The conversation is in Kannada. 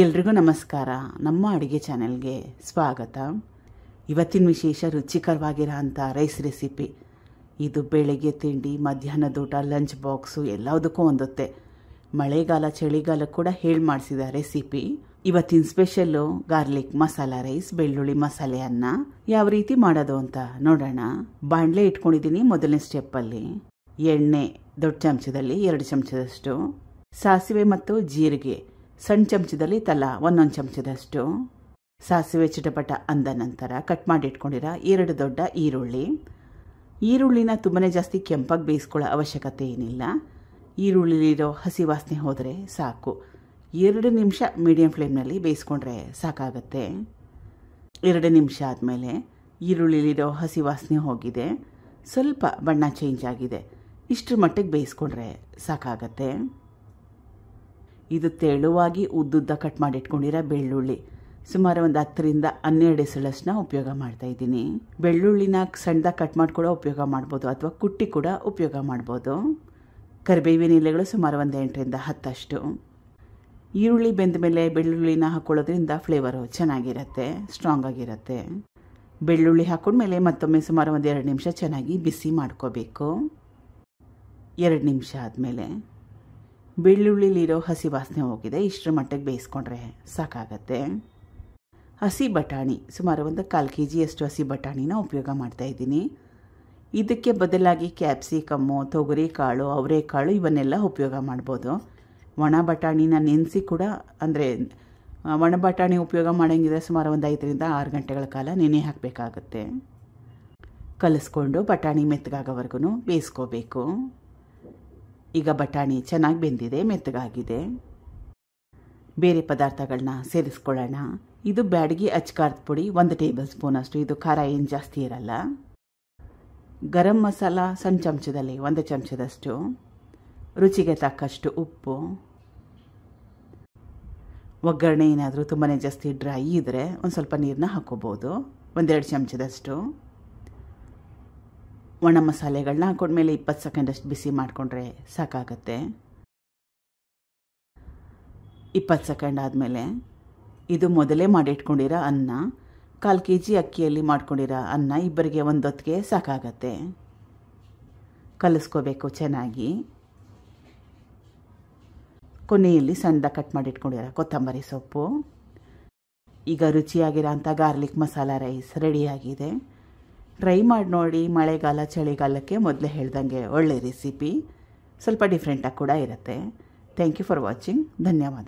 ಎಲ್ರಿಗೂ ನಮಸ್ಕಾರ. ನಮ್ಮ ಅಡುಗೆ ಚಾನೆಲ್ಗೆ ಸ್ವಾಗತ. ಇವತ್ತಿನ ವಿಶೇಷ ರುಚಿಕರವಾಗಿರೋ ಅಂಥ ರೈಸ್ ರೆಸಿಪಿ. ಇದು ಬೆಳಗ್ಗೆ ತಿಂಡಿ, ಮಧ್ಯಾಹ್ನದ ಊಟ, ಲಂಚ್ ಬಾಕ್ಸು ಎಲ್ಲದಕ್ಕೂ ಹೊಂದುತ್ತೆ. ಮಳೆಗಾಲ ಚಳಿಗಾಲ ಕೂಡ ಹೇಳಿ ಮಾಡಿಸಿದ ರೆಸಿಪಿ. ಇವತ್ತಿನ ಸ್ಪೆಷಲ್ಲು ಗಾರ್ಲಿಕ್ ಮಸಾಲ ರೈಸ್, ಬೆಳ್ಳುಳ್ಳಿ ಮಸಾಲೆ ಅನ್ನ. ಯಾವ ರೀತಿ ಮಾಡೋದು ಅಂತ ನೋಡೋಣ. ಬಾಣಲೆ ಇಟ್ಕೊಂಡಿದ್ದೀನಿ. ಮೊದಲನೇ ಸ್ಟೆಪ್ಪಲ್ಲಿ ಎಣ್ಣೆ ದೊಡ್ಡ ಚಮಚದಲ್ಲಿ 2 ಚಮಚದಷ್ಟು, ಸಾಸಿವೆ ಮತ್ತು ಜೀರಿಗೆ ಸಣ್ಣ ಚಮಚದಲ್ಲಿ ತಲಾ 1 ಚಮಚದಷ್ಟು, ಸಾಸಿವೆ ಚಿಟಪಟ ಅಂದ ನಂತರ ಕಟ್ ಮಾಡಿ ಇಟ್ಕೊಂಡಿರೋ 2 ದೊಡ್ಡ ಈರುಳ್ಳಿನ ತುಂಬಾ ಜಾಸ್ತಿ ಕೆಂಪಾಗಿ ಬೇಯಿಸ್ಕೊಳ್ಳೋ ಅವಶ್ಯಕತೆ ಏನಿಲ್ಲ. ಈರುಳ್ಳಿಲಿರೋ ಹಸಿ ವಾಸನೆ ಹೋದರೆ ಸಾಕು. 2 ನಿಮಿಷ ಮೀಡಿಯಂ ಫ್ಲೇಮ್ನಲ್ಲಿ ಬೇಯಿಸ್ಕೊಂಡ್ರೆ ಸಾಕಾಗತ್ತೆ. 2 ನಿಮಿಷ ಆದಮೇಲೆ ಈರುಳ್ಳಿಲಿರೋ ಹಸಿ ವಾಸನೆ ಹೋಗಿದೆ, ಸ್ವಲ್ಪ ಬಣ್ಣ ಚೇಂಜ್ ಆಗಿದೆ. ಇಷ್ಟರ ಮಟ್ಟಿಗೆ ಬೇಯಿಸ್ಕೊಂಡ್ರೆ ಸಾಕಾಗತ್ತೆ. ಇದು ತೆಳುವಾಗಿ ಉದ್ದುದ್ದ ಕಟ್ ಮಾಡಿ ಇಟ್ಕೊಂಡಿರೋ ಬೆಳ್ಳುಳ್ಳಿ, ಸುಮಾರು ಒಂದು 10ರಿಂದ 12 ಎಸಳಷ್ಟನ್ನ ಉಪಯೋಗ ಮಾಡ್ತಾ ಇದ್ದೀನಿ. ಬೆಳ್ಳುಳ್ಳಿನ ಸಣ್ಣದಾಗಿ ಕಟ್ ಮಾಡ್ಕೊಳ್ಳೋ ಉಪಯೋಗ ಮಾಡ್ಬೋದು, ಅಥವಾ ಕುಟ್ಟಿ ಕೂಡ ಉಪಯೋಗ ಮಾಡ್ಬೋದು. ಕರಿಬೇವಿನ ಎಲೆಗಳು ಸುಮಾರು ಒಂದು 8ರಿಂದ 10 ಅಷ್ಟು. ಈರುಳ್ಳಿ ಬೆಂದ ಮೇಲೆ ಬೆಳ್ಳುಳ್ಳಿನ ಹಾಕೊಳ್ಳೋದ್ರಿಂದ ಫ್ಲೇವರು ಚೆನ್ನಾಗಿರುತ್ತೆ, ಸ್ಟ್ರಾಂಗ್ ಆಗಿರುತ್ತೆ. ಬೆಳ್ಳುಳ್ಳಿ ಹಾಕೊಂಡ್ಮೇಲೆ ಮತ್ತೊಮ್ಮೆ ಸುಮಾರು ಒಂದು 2 ನಿಮಿಷ ಚೆನ್ನಾಗಿ ಬಿಸಿ ಮಾಡ್ಕೋಬೇಕು. 2 ನಿಮಿಷ ಆದಮೇಲೆ ಬೆಳ್ಳುಳ್ಳಿಲಿರೋ ಹಸಿ ವಾಸನೆ ಹೋಗಿದೆ. ಇಷ್ಟರ ಮಟ್ಟಿಗೆ ಬೇಯಿಸ್ಕೊಂಡ್ರೆ ಸಾಕಾಗತ್ತೆ. ಹಸಿ ಬಟಾಣಿ ಸುಮಾರು ಒಂದು 1/4 kg ಹಸಿ ಬಟಾಣಿನ ಉಪಯೋಗ ಮಾಡ್ತಾ ಇದ್ದೀನಿ. ಇದಕ್ಕೆ ಬದಲಾಗಿ ಕ್ಯಾಪ್ಸಿಕಮ್ಮು, ತೊಗರಿ ಕಾಳು, ಅವರೆಕಾಳು ಇವನ್ನೆಲ್ಲ ಉಪಯೋಗ ಮಾಡ್ಬೋದು. ಒಣ ಬಟಾಣಿನ ನೆನೆಸಿ ಕೂಡ, ಅಂದರೆ ಒಣ ಬಟಾಣಿ ಉಪಯೋಗ ಮಾಡೋಂಗಿದ್ರೆ ಸುಮಾರು ಒಂದು 5ರಿಂದ 6 ಗಂಟೆಗಳ ಕಾಲ ನೆನೆ ಹಾಕಬೇಕಾಗತ್ತೆ. ಕಲಿಸ್ಕೊಂಡು ಬಟಾಣಿ ಮೆತ್ತಗಾಗೋವರೆಗೂ ಬೇಯಿಸ್ಕೋಬೇಕು. ಈಗ ಬಟಾಣಿ ಚೆನ್ನಾಗಿ ಬೆಂದಿದೆ, ಮೆತ್ತಗಾಗಿದೆ. ಬೇರೆ ಪದಾರ್ಥಗಳನ್ನ ಸೇರಿಸ್ಕೊಳ್ಳೋಣ. ಇದು ಬ್ಯಾಡಗಿ ಅಚ್ಕಾರದ ಪುಡಿ 1 ಟೇಬಲ್ ಸ್ಪೂನ್ ಅಷ್ಟು. ಇದು ಖಾರ ಏನು ಜಾಸ್ತಿ ಇರಲ್ಲ. ಗರಂ ಮಸಾಲ ಸಣ್ಣ ಚಮಚದಲ್ಲಿ 1 ಚಮಚದಷ್ಟು, ರುಚಿಗೆ ತಕ್ಕಷ್ಟು ಉಪ್ಪು. ಒಗ್ಗರಣೆ ಏನಾದರೂ ತುಂಬಾ ಜಾಸ್ತಿ ಡ್ರೈ ಇದ್ದರೆ ಒಂದು ಸ್ವಲ್ಪ ನೀರನ್ನ ಹಾಕೋಬೋದು, 1-2 ಚಮಚದಷ್ಟು. ಒಣ ಮಸಾಲೆಗಳನ್ನ ಹಾಕೊಂಡ್ಮೇಲೆ 20 ಸೆಕೆಂಡಷ್ಟು ಬಿಸಿ ಮಾಡಿಕೊಂಡ್ರೆ ಸಾಕಾಗತ್ತೆ. 20 ಸೆಕೆಂಡ್ ಆದಮೇಲೆ ಇದು ಮೊದಲೇ ಮಾಡಿಟ್ಕೊಂಡಿರೋ ಅನ್ನ, 1/4 kg ಅಕ್ಕಿಯಲ್ಲಿ ಮಾಡ್ಕೊಂಡಿರೋ ಅನ್ನ ಇಬ್ಬರಿಗೆ ಒಂದೊತ್ತಿಗೆ ಸಾಕಾಗತ್ತೆ. ಕಲಿಸ್ಕೋಬೇಕು ಚೆನ್ನಾಗಿ. ಕೊನೆಯಲ್ಲಿ ಸಣ್ಣದಾಗಿ ಕಟ್ ಮಾಡಿಟ್ಕೊಂಡಿರೋ ಕೊತ್ತಂಬರಿ ಸೊಪ್ಪು. ಈಗ ರುಚಿಯಾಗಿರೋ ಅಂಥ ಗಾರ್ಲಿಕ್ ಮಸಾಲ ರೈಸ್ ರೆಡಿಯಾಗಿದೆ. ಟ್ರೈ ಮಾಡಿ ನೋಡಿ. ಮಳೆಗಾಲ ಚಳಿಗಾಲಕ್ಕೆ ಮೊದಲೇ ಹೇಳ್ದಂಗೆ ಒಳ್ಳೆ ರೆಸಿಪಿ, ಸ್ವಲ್ಪ ಡಿಫ್ರೆಂಟಾಗಿ ಕೂಡ ಇರುತ್ತೆ. Thank you for watching. ಧನ್ಯವಾದ.